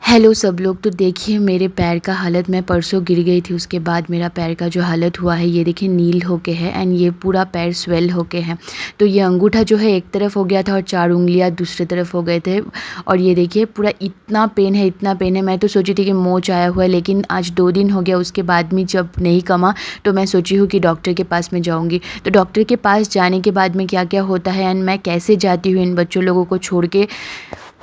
Hello सब लोग। तो देखिए मेरे पैर का हालत, मैं परसों गिर गई थी, उसके बाद मेरा पैर का जो हालत हुआ है ये देखिए नील होके है एंड ये पूरा पैर स्वेल होके है। तो ये अंगूठा जो है एक तरफ हो गया था और 4 उंगलियां दूसरी तरफ हो गए थे। और ये देखिए पूरा इतना पेन है, इतना पेन है। मैं तो सोची थी कि मोच आया हुआ है, लेकिन आज 2 दिन हो गया। उसके बाद में जब नहीं कमा तो मैं सोची हूँ कि डॉक्टर के पास में जाऊँगी। तो डॉक्टर के पास जाने के बाद में क्या क्या होता है एंड मैं कैसे जाती हूँ इन बच्चों लोगों को छोड़ के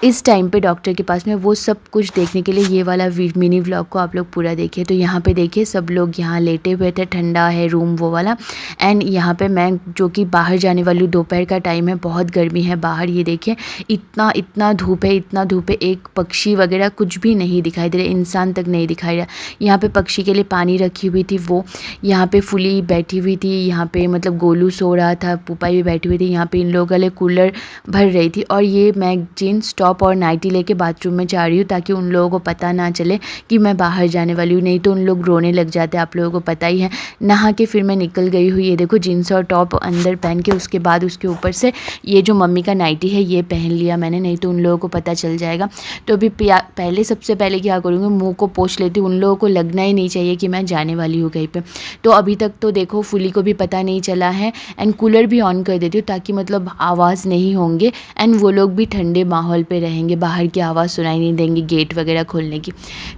इस टाइम पे डॉक्टर के पास में, वो सब कुछ देखने के लिए ये वाला मिनी व्लॉग को आप लोग पूरा देखिए। तो यहाँ पे देखिए सब लोग यहाँ लेटे हुए थे, ठंडा है रूम वो वाला। एंड यहाँ पे मैं जो कि बाहर जाने वाली हूँ, दोपहर का टाइम है, बहुत गर्मी है बाहर। ये देखिए इतना इतना धूप है, इतना धूप है, एक पक्षी वगैरह कुछ भी नहीं दिखाई दे रहा, इंसान तक नहीं दिखाई रहा। यहाँ पे पक्षी के लिए पानी रखी हुई थी, वो यहाँ पे फुली बैठी हुई थी। यहाँ पे मतलब गोलू सो रहा था, पुपाई भी बैठी हुई थी। यहाँ पे इन लोगों के लिए कूलर भर रही थी। और ये मैं जीन्स टॉप और नाइटी लेके बाथरूम में जा रही हूँ ताकि उन लोगों को पता ना चले कि मैं बाहर जाने वाली हूँ, नहीं तो उन लोग रोने लग जाते हैं, आप लोगों को पता ही है। नहा के फिर मैं निकल गई हूँ। ये देखो जीन्स और टॉप अंदर पहन के, उसके बाद उसके ऊपर से ये जो मम्मी का नाइटी है ये पहन लिया मैंने, नहीं तो उन लोगों को पता चल जाएगा। तो अभी पहले सबसे पहले क्या करूँगी, मुँह को पोंछ लेती हूँ। उन लोगों को लगना ही नहीं चाहिए कि मैं जाने वाली हूँ कहीं पर। तो अभी तक तो देखो फुली को भी पता नहीं चला है। एंड कूलर भी ऑन कर देती हूँ ताकि मतलब आवाज़ नहीं होंगे एंड वो लोग भी ठंडे माहौल पे रहेंगे, बाहर की आवाज़ सुनाई नहीं देंगी गेट वगैरह खोलने की।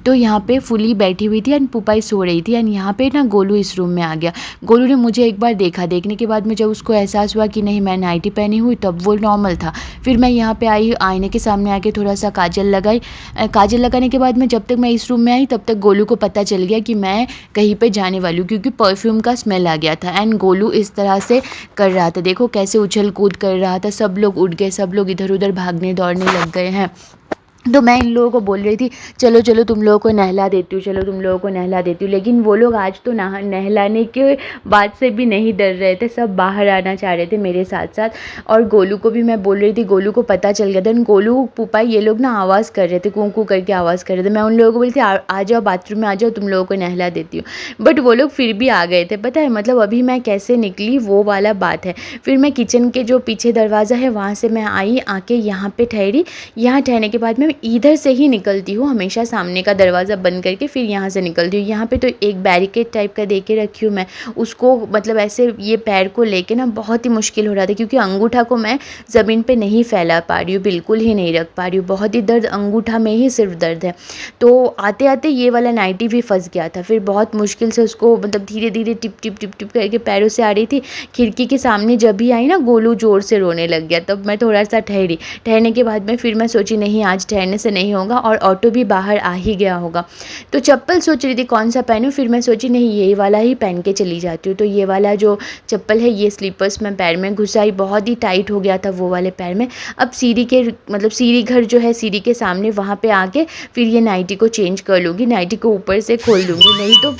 तो यहाँ पे फुली बैठी हुई थी एंड पुपाई सो रही थी। एंड यहाँ पे ना गोलू इस रूम में आ गया। गोलू ने मुझे एक बार देखा, देखने के बाद में जब उसको एहसास हुआ कि नहीं मैं नाइटी पहनी हुई, तब वो नॉर्मल था। फिर मैं यहाँ पे आई, आईने के सामने आके थोड़ा सा काजल लगाई। काजल लगाने के बाद में जब तक मैं इस रूम में आई तब तक गोलू को पता चल गया कि मैं कहीं पर जाने वाली हूँ, क्योंकि परफ्यूम का स्मेल आ गया था। एंड गोलू इस तरह से कर रहा था, देखो कैसे उछल कूद कर रहा था। सब लोग उठ गए, सब लोग इधर उधर भागने दौड़ने लग गए हैं। तो मैं इन लोगों को बोल रही थी चलो चलो तुम लोगों को नहला देती हूँ, चलो तुम लोगों को नहला देती हूँ। लेकिन वो लोग आज तो नहलाने के बाद से भी नहीं डर रहे थे, सब बाहर आना चाह रहे थे मेरे साथ साथ। और गोलू को भी मैं बोल रही थी, गोलू को पता चल गया था। गोलू पुपाई ये लोग ना आवाज़ कर रहे थे, कूं कूं करके आवाज़ कर रहे थे। मैं उन लोगों को बोली थी आ जाओ बाथरूम में आ जाओ, तुम लोगों को नहला देती हूँ। बट वो लोग फिर भी आ गए थे, पता है मतलब अभी मैं कैसे निकली वो वाला बात है। फिर मैं किचन के जो पीछे दरवाज़ा है वहाँ से मैं आई, आके यहाँ पे ठहरी। यहाँ ठहरने के बाद में इधर से ही निकलती हूँ हमेशा, सामने का दरवाज़ा बंद करके फिर यहाँ से निकलती हूँ। यहाँ पे तो एक बैरिकेड टाइप का दे के रखी हूँ मैं, उसको मतलब ऐसे ये पैर को लेके ना बहुत ही मुश्किल हो रहा था, क्योंकि अंगूठा को मैं ज़मीन पे नहीं फैला पा रही हूँ, बिल्कुल ही नहीं रख पा रही हूँ। बहुत ही दर्द, अंगूठा में ही सिर्फ दर्द है। तो आते आते ये वाला नाइटी भी फंस गया था। फिर बहुत मुश्किल से उसको मतलब धीरे धीरे टिप टिप टिप टिप करके पैरों से आ रही थी। खिड़की के सामने जब भी आई ना, गोलू ज़ोर से रोने लग गया। तब मैं थोड़ा सा ठहरी। ठहरने के बाद में फिर मैं सोची नहीं आज ठहरने से नहीं होगा, और ऑटो भी बाहर आ ही गया होगा। तो चप्पल सोच रही थी कौन सा पहनूं, फिर मैं सोची नहीं ये वाला ही पहन के चली जाती हूँ। तो ये वाला जो चप्पल है, ये स्लीपर्स मैं पैर में घुसाई, बहुत ही टाइट हो गया था वो वाले पैर में। अब सीढ़ी के मतलब सीढ़ी घर जो है सीढ़ी के सामने, वहाँ पे आके फिर ये नाइटी को चेंज कर लूँगी, नाइटी को ऊपर से खोल दूँगी, नहीं तो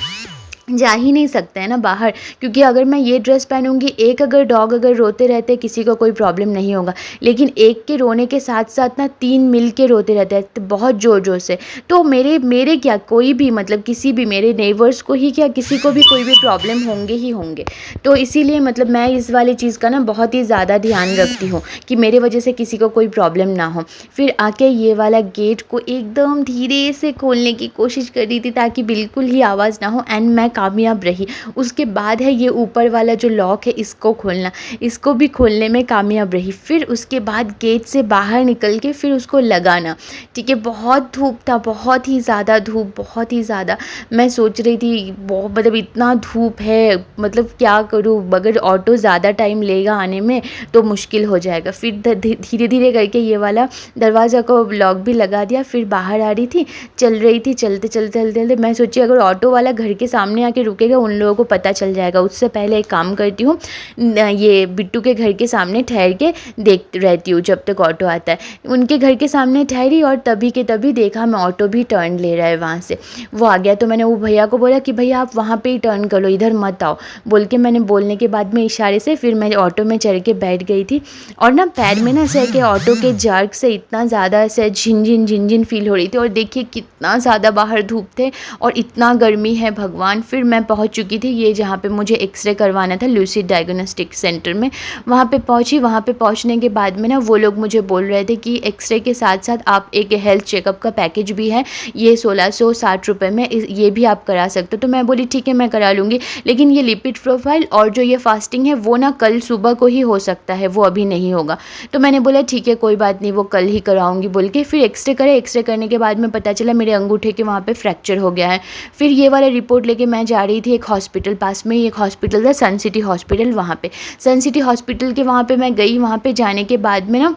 जा ही नहीं सकते हैं ना बाहर। क्योंकि अगर मैं ये ड्रेस पहनूंगी, एक अगर डॉग अगर रोते रहते किसी को कोई प्रॉब्लम नहीं होगा, लेकिन एक के रोने के साथ साथ ना 3 मिल के रोते रहते हैं तो बहुत ज़ोर ज़ोर से। तो मेरे क्या कोई भी मतलब किसी भी मेरे नेबर्स को ही क्या किसी को भी कोई भी प्रॉब्लम होंगे ही होंगे। तो इसीलिए मतलब मैं इस वाली चीज़ का ना बहुत ही ज़्यादा ध्यान रखती हूँ कि मेरे वजह से किसी को कोई प्रॉब्लम ना हो। फिर आके ये वाला गेट को एकदम धीरे से खोलने की कोशिश कर रही थी ताकि बिल्कुल ही आवाज़ ना हो, एंड मैं कामयाब रही। उसके बाद है ये ऊपर वाला जो लॉक है इसको खोलना, इसको भी खोलने में कामयाब रही। फिर उसके बाद गेट से बाहर निकल के फिर उसको लगाना, ठीक है। बहुत धूप था, बहुत ही ज़्यादा धूप, बहुत ही ज़्यादा। मैं सोच रही थी बहुत मतलब इतना धूप है, मतलब क्या करूँ, अगर ऑटो ज़्यादा टाइम लेगा आने में तो मुश्किल हो जाएगा। फिर धीरे धीरे करके ये वाला दरवाज़ा को लॉक भी लगा दिया। फिर बाहर आ रही थी, चल रही थी, चलते चलते चलते चलते मैं सोची अगर ऑटो वाला घर के सामने आके रुकेगा उन लोगों को पता चल जाएगा। उससे पहले एक काम करती हूँ, ये बिट्टू के घर के सामने ठहर के देखती रहती हूँ जब तक ऑटो आता है। उनके घर के सामने ठहरी और तभी के तभी देखा मैं ऑटो भी टर्न ले रहा है वहाँ से, वो आ गया। तो मैंने वो भैया को बोला कि भैया आप वहाँ पे ही टर्न कर लो, इधर मत आओ बोल के मैंने बोलने के बाद में इशारे से फिर मैं ऑटो में चढ़ के बैठ गई थी। और ना पैर में ना ऐसे कि ऑटो के जर्क से इतना ज़्यादा ऐसे झिनझिन फील हो रही थी। और देखिए कितना ज़्यादा बाहर धूप थे और इतना गर्मी है भगवान। फिर फिर मैं पहुंच चुकी थी ये जहाँ पे मुझे एक्सरे करवाना था लूसिड डायग्नोस्टिक सेंटर में। वहाँ पे पहुँची, वहाँ पे पहुँचने के बाद में ना वो लोग मुझे बोल रहे थे कि एक्सरे के साथ साथ आप एक हेल्थ चेकअप का पैकेज भी है, ये 1660 रुपये में, ये भी आप करा सकते हो। तो मैं बोली ठीक है मैं करा लूँगी, लेकिन ये लिपिड प्रोफाइल और जो ये फास्टिंग है वो ना कल सुबह को ही हो सकता है, वो अभी नहीं होगा। तो मैंने बोला ठीक है कोई बात नहीं, वो कल ही कराऊंगी बोल के फिर एक्सरे करे। एक्सरे करने के बाद में पता चला मेरे अंगूठे के वहाँ पे फ्रैक्चर हो गया है। फिर ये वाला रिपोर्ट लेके मैं जा रही थी एक हॉस्पिटल, पास में ही एक हॉस्पिटल था सन सिटी हॉस्पिटल, वहाँ पे सन सिटी हॉस्पिटल के वहाँ पे मैं गई। वहाँ पे जाने के बाद में ना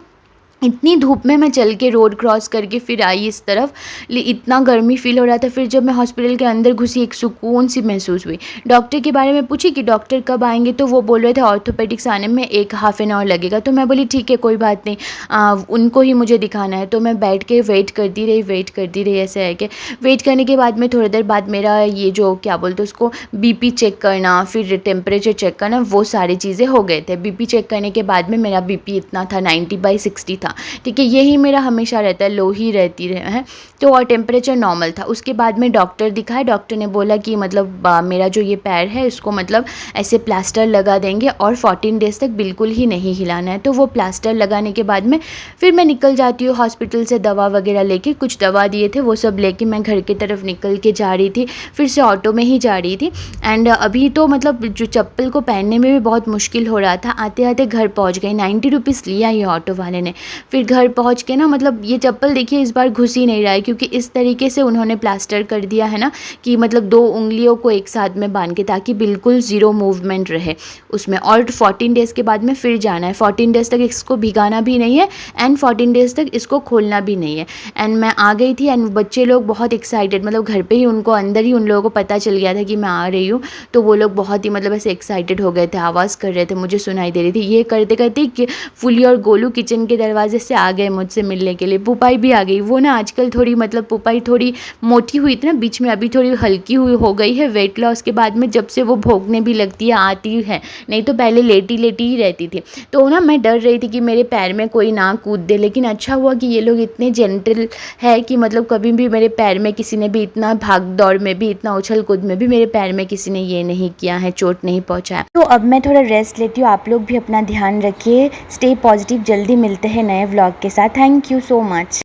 इतनी धूप में मैं चल के रोड क्रॉस करके फिर आई इस तरफ, इतना गर्मी फील हो रहा था। फिर जब मैं हॉस्पिटल के अंदर घुसी एक सुकून सी महसूस हुई। डॉक्टर के बारे में पूछी कि डॉक्टर कब आएंगे, तो वो बोल रहे थे ऑर्थोपेडिक्स आने में 1 हाफ एन आवर लगेगा। तो मैं बोली ठीक है कोई बात नहीं, उनको ही मुझे दिखाना है। तो मैं बैठ के वेट करती रही ऐसे है कि वेट करने के बाद में थोड़ी देर बाद मेरा ये जो क्या बोलते उसको BP चेक करना, फिर टेम्परेचर चेक करना, वो सारी चीज़ें हो गए थे। BP चेक करने के बाद में मेरा BP इतना था 90/60 था, ठीक है, यही मेरा हमेशा रहता है, लो ही रहती है। तो और टेम्परेचर नॉर्मल था। उसके बाद में डॉक्टर दिखाया, डॉक्टर ने बोला कि मतलब मेरा जो ये पैर है इसको मतलब ऐसे प्लास्टर लगा देंगे और 14 डेज़ तक बिल्कुल ही नहीं हिलाना है। तो वो प्लास्टर लगाने के बाद में फिर मैं निकल जाती हूँ हॉस्पिटल से, दवा वगैरह लेके, कुछ दवा दिए थे वो सब लेके मैं घर की तरफ निकल के जा रही थी। फिर से ऑटो में ही जा रही थी। एंड अभी तो मतलब जो चप्पल को पहनने में भी बहुत मुश्किल हो रहा था। आते आते घर पहुँच गई, 90 रुपीज़ लिया ये ऑटो वाले ने। फिर घर पहुंच के ना मतलब ये चप्पल देखिए इस बार घुस ही नहीं रहा है, क्योंकि इस तरीके से उन्होंने प्लास्टर कर दिया है ना कि मतलब 2 उंगलियों को एक साथ में बांध के, ताकि बिल्कुल ज़ीरो मूवमेंट रहे उसमें। और 14 डेज़ के बाद में फिर जाना है, 14 डेज़ तक इसको भिगाना भी नहीं है एंड 14 डेज़ तक इसको खोलना भी नहीं है। एंड मैं आ गई थी एंड बच्चे लोग बहुत एक्साइटेड, मतलब घर पे ही उनको अंदर ही उन लोगों को पता चल गया था कि मैं आ रही हूँ। तो वो लोग बहुत ही मतलब ऐसे एक्साइटेड हो गए थे, आवाज़ कर रहे थे, मुझे सुनाई दे रही थी। ये करते करते फुली और गोलू किचन के दरवाजे से आ गए मुझसे मिलने के लिए। पुपाई भी आ गई। वो ना आजकल थोड़ी मतलब पुपाई थोड़ी मोटी हुई थी ना बीच में, अभी थोड़ी हल्की हुई हो गई है वेट लॉस के बाद में, जब से वो भोगने भी लगती है, आती है, नहीं तो पहले लेटी लेटी ही रहती थी। तो ना मैं डर रही थी कि मेरे पैर में कोई ना कूद दे, लेकिन अच्छा हुआ कि ये लोग इतने जेंटल है कि मतलब कभी भी मेरे पैर में किसी ने भी, इतना भाग दौड़ में भी, इतना उछल कूद में भी मेरे पैर में किसी ने ये नहीं किया है, चोट नहीं पहुँचाया। तो अब मैं थोड़ा रेस्ट लेती हूँ। आप लोग भी अपना ध्यान रखिए, स्टे पॉजिटिव। जल्दी मिलते हैं नए व्लॉग के साथ। Thank you so much.